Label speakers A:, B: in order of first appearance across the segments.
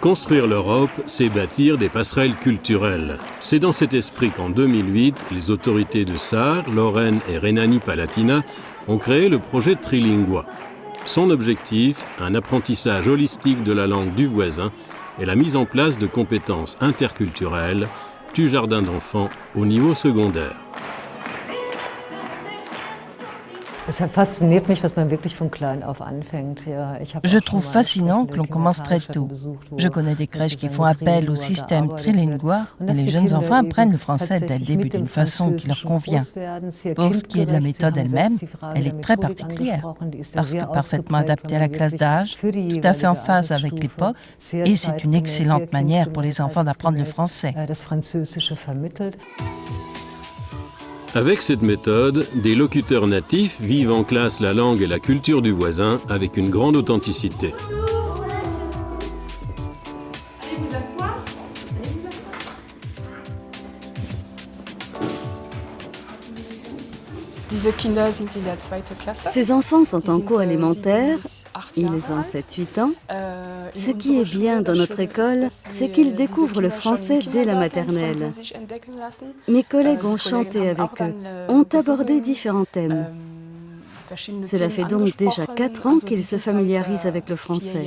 A: Construire l'Europe, c'est bâtir des passerelles culturelles. C'est dans cet esprit qu'en 2008, les autorités de Sarre, Lorraine et Rhénanie-Palatinat ont créé le projet Trilingua. Son objectif, un apprentissage holistique de la langue du voisin et la mise en place de compétences interculturelles du jardin d'enfants au niveau secondaire.
B: Je trouve fascinant que l'on commence très tôt. Je connais des crèches qui font appel au système Trilingua et les jeunes enfants apprennent le français dès le début d'une façon qui leur convient. Pour ce qui est de la méthode elle-même, elle est très particulière parce que parfaitement adaptée à la classe d'âge, tout à fait en phase avec l'époque et c'est une excellente manière pour les enfants d'apprendre le français.
A: Avec cette méthode, des locuteurs natifs vivent en classe la langue et la culture du voisin avec une grande authenticité.
C: Ces enfants sont en cours élémentaire, ils ont 7-8 ans. Ce qui est bien dans notre école, c'est qu'ils découvrent le français dès la maternelle. Mes collègues ont chanté avec eux, ont abordé différents thèmes. Cela fait donc déjà 4 ans qu'ils se familiarisent avec le français.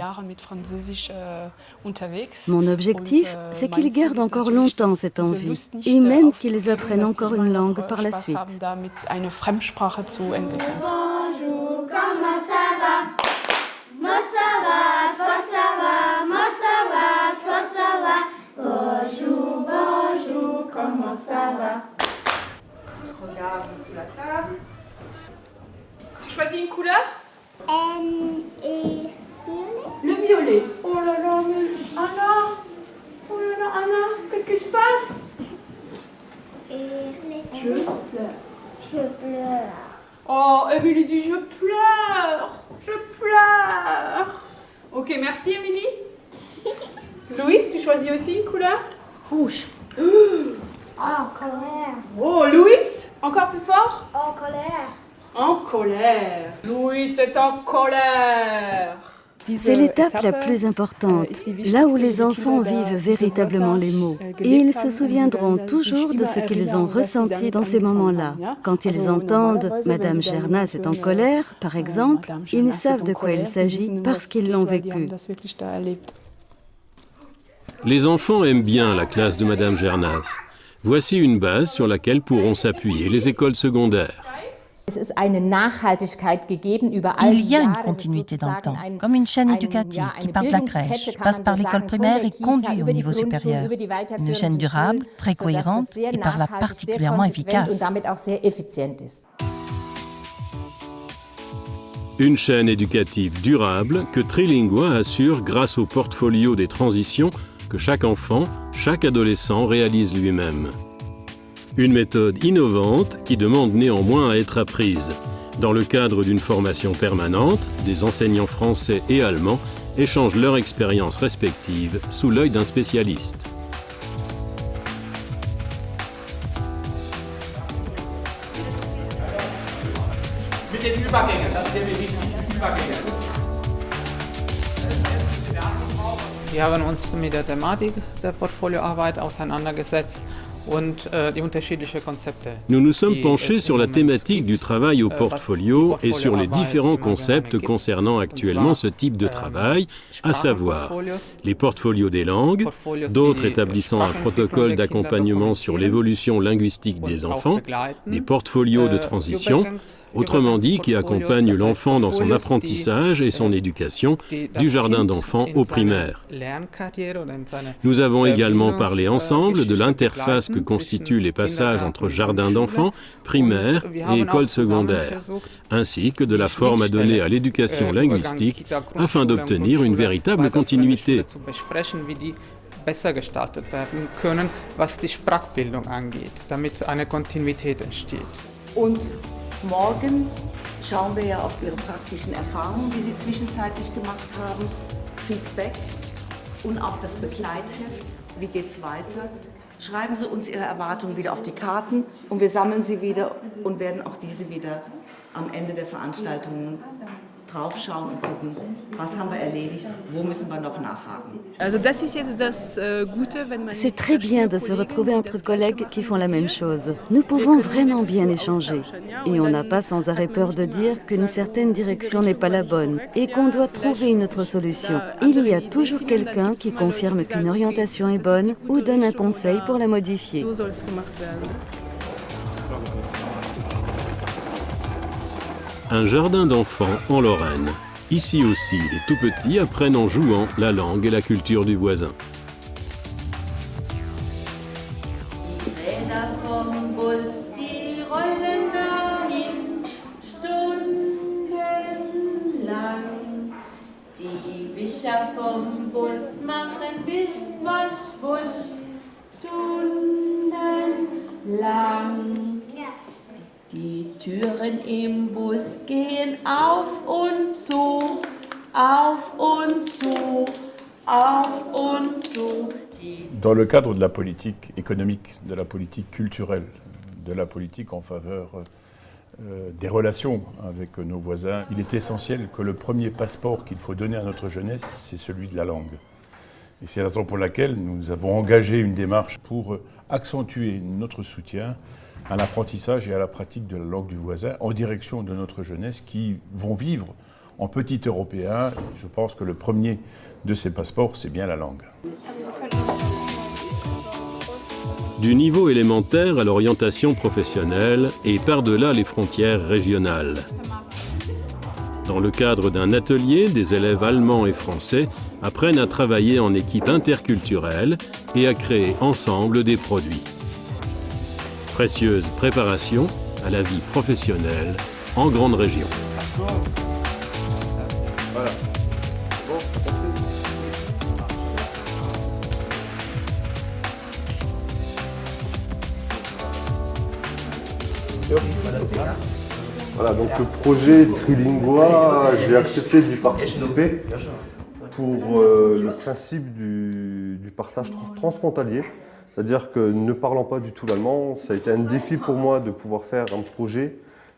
C: Mon objectif, c'est qu'ils gardent encore longtemps cette envie, et même qu'ils apprennent encore une langue par la suite.
D: Bonjour, comment ça va? Moi ça va, toi ça va, moi ça va, toi ça va. Bonjour, bonjour, comment ça va?
E: Regarde sous la table. Tu choisis une couleur?
D: Et
E: Le violet. Oh là là, mais Anna! Oh là là, Anna, qu'est-ce qui se passe? Je pleure.
D: Je pleure.
E: Oh, Émilie dit je pleure. Je pleure. Ok, merci Émilie. Louise, tu choisis aussi une couleur?
D: Rouge. En colère.
E: Oh, Louise, encore plus fort?
D: En colère.
E: En colère. Louise est en colère.
C: C'est l'étape la plus importante, là où les enfants vivent véritablement les mots. Et ils se souviendront toujours de ce qu'ils ont ressenti dans ces moments-là. Quand ils entendent « Madame Gernas est en colère », par exemple, ils savent de quoi il s'agit parce qu'ils l'ont vécu.
A: Les enfants aiment bien la classe de Madame Gernas. Voici une base sur laquelle pourront s'appuyer les écoles secondaires.
B: Il y a une continuité dans le temps, comme une chaîne éducative qui part de la crèche, passe par l'école primaire et conduit au niveau supérieur. Une chaîne durable, très cohérente et par là particulièrement efficace.
A: Une chaîne éducative durable que Trilingua assure grâce au portfolio des transitions que chaque enfant, chaque adolescent réalise lui-même. Une méthode innovante qui demande néanmoins à être apprise. Dans le cadre d'une formation permanente, des enseignants français et allemands échangent leurs expériences respectives sous l'œil d'un spécialiste.
F: Wir haben uns mit der Thematik der Portfolioarbeit auseinandergesetzt.
A: Nous nous sommes penchés sur la thématique du travail au portfolio et sur les différents concepts concernant actuellement ce type de travail, à savoir les portfolios des langues, d'autres établissant un protocole d'accompagnement sur l'évolution linguistique des enfants, des portfolios de transition, autrement dit qui accompagnent l'enfant dans son apprentissage et son éducation du jardin d'enfants au primaire. Nous avons également parlé ensemble de l'interface que constituent les passages entre jardin d'enfants, primaire et école secondaire, ainsi que de la forme à donner à l'éducation linguistique afin d'obtenir une véritable continuité.
F: Besser gestaltet werden können, was die Sprachbildung angeht, damit eine Kontinuität entsteht.
G: Und morgen schauen wir ja auf Ihre praktischen Erfahrungen, die Sie zwischenzeitlich gemacht haben, Feedback und auch das Begleitheft. Wie geht's weiter? Schreiben Sie uns Ihre Erwartungen wieder auf die Karten und wir sammeln sie wieder und werden auch diese wieder am Ende der Veranstaltungen draufschauen und gucken, was haben wir erledigt, wo müssen wir noch nachhaken.
C: C'est très bien de se retrouver entre collègues qui font la même chose. Nous pouvons vraiment bien échanger. Et on n'a pas sans arrêt peur de dire qu'une certaine direction n'est pas la bonne et qu'on doit trouver une autre solution. Il y a toujours quelqu'un qui confirme qu'une orientation est bonne ou donne un conseil pour la modifier.
A: Un jardin d'enfants en Lorraine. Ici aussi, les tout-petits apprennent en jouant la langue et la culture du voisin.
D: Räder vom Bus, die rollen dahin, stundenlang. Die Wischer vom Bus machen Wisch, Wasch, Wusch, stundenlang. Die Türen im Bus gehen auf und zu, auf und zu, auf und zu.
H: Dans le cadre de la politique économique, de la politique culturelle, de la politique en faveur des relations avec nos voisins, il est essentiel que le premier passeport qu'il faut donner à notre jeunesse, c'est celui de la langue. Et c'est la raison pour laquelle nous avons engagé une démarche pour accentuer notre soutien à l'apprentissage et à la pratique de la langue du voisin en direction de notre jeunesse qui vont vivre en petit européen. Je pense que le premier de ces passeports, c'est bien la langue.
A: Du niveau élémentaire à l'orientation professionnelle et par-delà les frontières régionales. Dans le cadre d'un atelier, des élèves allemands et français apprennent à travailler en équipe interculturelle et à créer ensemble des produits. Précieuse préparation à la vie professionnelle en grande région.
I: Voilà. Bon, voilà, donc le projet Trilingua, j'ai accepté d'y participer pour le principe du partage transfrontalier. C'est-à-dire que ne parlant pas du tout l'allemand, ça a été un défi pour moi de pouvoir faire un projet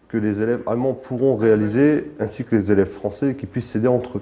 I: que les élèves allemands pourront réaliser, ainsi que les élèves français qui puissent s'aider entre eux.